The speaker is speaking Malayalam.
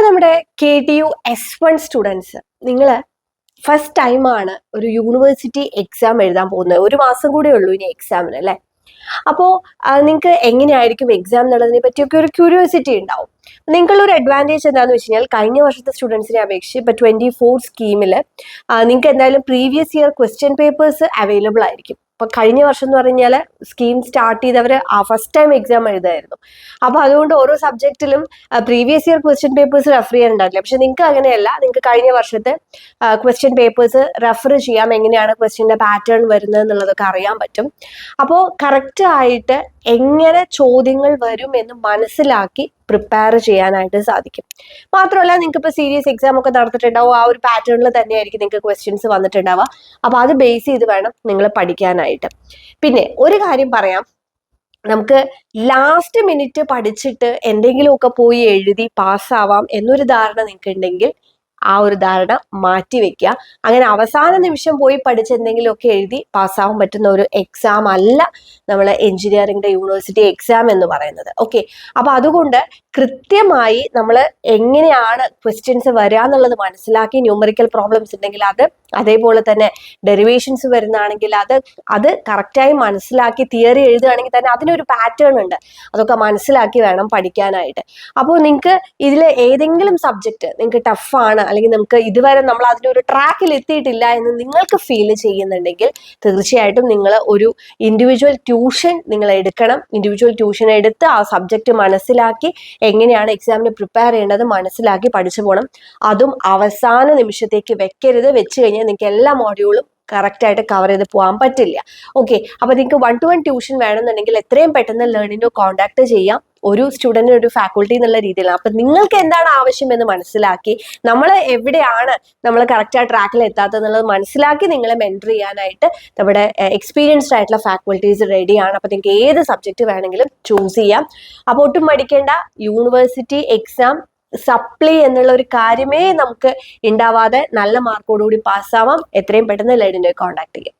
അപ്പോൾ നമ്മുടെ KTU-S1 സ്റ്റുഡൻസ്, നിങ്ങൾ ഫസ്റ്റ് ടൈമാണ് ഒരു യൂണിവേഴ്സിറ്റി എക്സാം എഴുതാൻ പോകുന്നത്. ഒരു മാസം കൂടെ ഉള്ളൂ ഇനി എക്സാമിന് അല്ലേ. അപ്പോൾ നിങ്ങൾക്ക് എങ്ങനെയായിരിക്കും എക്സാം എന്നുള്ളതിനെ പറ്റിയൊക്കെ ഒരു ക്യൂരിയോസിറ്റി ഉണ്ടാവും. നിങ്ങൾക്കൊരു അഡ്വാൻറ്റേജ് എന്താണെന്ന് വെച്ച് കഴിഞ്ഞാൽ കഴിഞ്ഞ വർഷത്തെ സ്റ്റുഡൻസിനെ അപേക്ഷിച്ച് ഇപ്പോൾ 24 സ്കീമിൽ നിങ്ങൾക്ക് എന്തായാലും previous year question papers available ആയിരിക്കും. അപ്പോൾ കഴിഞ്ഞ വർഷം എന്ന് പറഞ്ഞാൽ സ്കീം സ്റ്റാർട്ട് ചെയ്തവർ ഫസ്റ്റ് ടൈം എക്സാം എഴുതായിരുന്നു. അപ്പോൾ അതുകൊണ്ട് ഓരോ സബ്ജക്റ്റിലും previous year question papers refer ചെയ്യാനുണ്ടാവില്ല. പക്ഷെ നിങ്ങൾക്ക് അങ്ങനെയല്ല, നിങ്ങൾക്ക് കഴിഞ്ഞ വർഷത്തെ ക്വസ്റ്റ്യൻ പേപ്പേഴ്സ് റെഫർ ചെയ്യാം, എങ്ങനെയാണ് ക്വസ്റ്റ്യൻ്റെ പാറ്റേൺ വരുന്നത് എന്നുള്ളതൊക്കെ അറിയാൻ പറ്റും. അപ്പോൾ കറക്റ്റ് ആയിട്ട് എങ്ങനെ ചോദ്യങ്ങൾ വരും എന്ന് മനസ്സിലാക്കി പ്രിപ്പയർ ചെയ്യാനായിട്ട് സാധിക്കും. മാത്രമല്ല, നിങ്ങൾക്ക് ഇപ്പോൾ സീരിയസ് എക്സാം ഒക്കെ നടത്തിയിട്ടുണ്ടാവും, ആ ഒരു പാറ്റേണിൽ തന്നെയായിരിക്കും നിങ്ങൾക്ക് ക്വസ്റ്റ്യൻസ് വന്നിട്ടുണ്ടാവുക. അപ്പോൾ അത് ബേസ് ചെയ്ത് വേണം നിങ്ങൾ പഠിക്കാനായിട്ട്. പിന്നെ ഒരു കാര്യം പറയാം, നമുക്ക് ലാസ്റ്റ് മിനിറ്റ് പഠിച്ചിട്ട് എന്തെങ്കിലുമൊക്കെ പോയി എഴുതി പാസ്സാവാം എന്നൊരു ധാരണ നിങ്ങൾക്ക് ഉണ്ടെങ്കിൽ ആ ഒരു ധാരണ മാറ്റി വെക്കുക. അങ്ങനെ അവസാന നിമിഷം പോയി പഠിച്ച് എന്തെങ്കിലുമൊക്കെ എഴുതി പാസ്സാവാൻ പറ്റുന്ന ഒരു എക്സാം അല്ല നമ്മൾ എഞ്ചിനീയറിംഗിന്റെ യൂണിവേഴ്സിറ്റി എക്സാം എന്ന് പറയുന്നത്. ഓക്കെ, അപ്പൊ അതുകൊണ്ട് കൃത്യമായി നമ്മൾ എങ്ങനെയാണ് ക്വസ്റ്റ്യൻസ് വരിക എന്നുള്ളത് മനസ്സിലാക്കി, ന്യൂമറിക്കൽ പ്രോബ്ലംസ് ഉണ്ടെങ്കിൽ അത്, അതേപോലെ തന്നെ ഡെറിവേഷൻസ് വരുന്നതാണെങ്കിൽ അത് കറക്റ്റായി മനസ്സിലാക്കി തിയറി എഴുതുകയാണെങ്കിൽ തന്നെ അതിനൊരു പാറ്റേൺ ഉണ്ട്, അതൊക്കെ മനസ്സിലാക്കി വേണം പഠിക്കാനായിട്ട്. അപ്പോൾ നിങ്ങൾക്ക് ഇതിൽ ഏതെങ്കിലും സബ്ജക്റ്റ് നിങ്ങൾക്ക് ടഫാണ്, അല്ലെങ്കിൽ നമുക്ക് ഇതുവരെ നമ്മൾ അതിൻ്റെ ഒരു ട്രാക്കിൽ എത്തിയിട്ടില്ല എന്ന് നിങ്ങൾക്ക് ഫീൽ ചെയ്യുന്നുണ്ടെങ്കിൽ തീർച്ചയായിട്ടും നിങ്ങൾ ഒരു ഇൻഡിവിജ്വൽ ട്യൂഷൻ നിങ്ങൾ എടുക്കണം. ഇൻഡിവിജ്വൽ ട്യൂഷൻ എടുത്ത് ആ സബ്ജക്റ്റ് മനസ്സിലാക്കി എങ്ങനെയാണ് എക്സാമിന് പ്രിപ്പയർ ചെയ്യേണ്ടത് മനസ്സിലാക്കി പഠിച്ചു പോകണം. അതും അവസാന നിമിഷത്തേക്ക് വെക്കരുത്. വെച്ച് കഴിഞ്ഞാൽ നിങ്ങൾക്ക് എല്ലാ മോഡ്യൂളും കറക്റ്റായിട്ട് കവർ ചെയ്ത് പോകാൻ പറ്റില്ല. ഓക്കെ, അപ്പോൾ നിങ്ങൾക്ക് 1-to-1 ട്യൂഷൻ വേണമെന്നുണ്ടെങ്കിൽ എത്രയും പെട്ടെന്ന് ലേണിനോ കോൺടാക്ട് ചെയ്യാം, ഒരു സ്റ്റുഡൻറ്റിന് ഒരു ഫാക്കൾട്ടി എന്നുള്ള രീതിയിലാണ്. അപ്പം നിങ്ങൾക്ക് എന്താണ് ആവശ്യമെന്ന് മനസ്സിലാക്കി, നമ്മൾ എവിടെയാണ് നമ്മൾ കറക്റ്റായ ട്രാക്കിൽ എത്താത്തതെന്നുള്ളത് മനസ്സിലാക്കി നിങ്ങളെ മെൻറ്റർ ചെയ്യാനായിട്ട് നമ്മുടെ എക്സ്പീരിയൻസ്ഡ് ആയിട്ടുള്ള ഫാക്കൾട്ടീസ് റെഡിയാണ്. അപ്പോൾ നിങ്ങൾക്ക് ഏത് സബ്ജക്റ്റ് വേണമെങ്കിലും ചൂസ് ചെയ്യാം. അപ്പോൾ ഒട്ടും മടിക്കേണ്ട. യൂണിവേഴ്സിറ്റി എക്സാം സപ്ലി എന്നുള്ള ഒരു കാര്യമേ നമുക്ക് ഉണ്ടാവാതെ നല്ല മാർക്കോടുകൂടി പാസ്സാവാം. എത്രയും പെട്ടെന്ന് ലേണിനെ കോൺടാക്ട് ചെയ്യാം.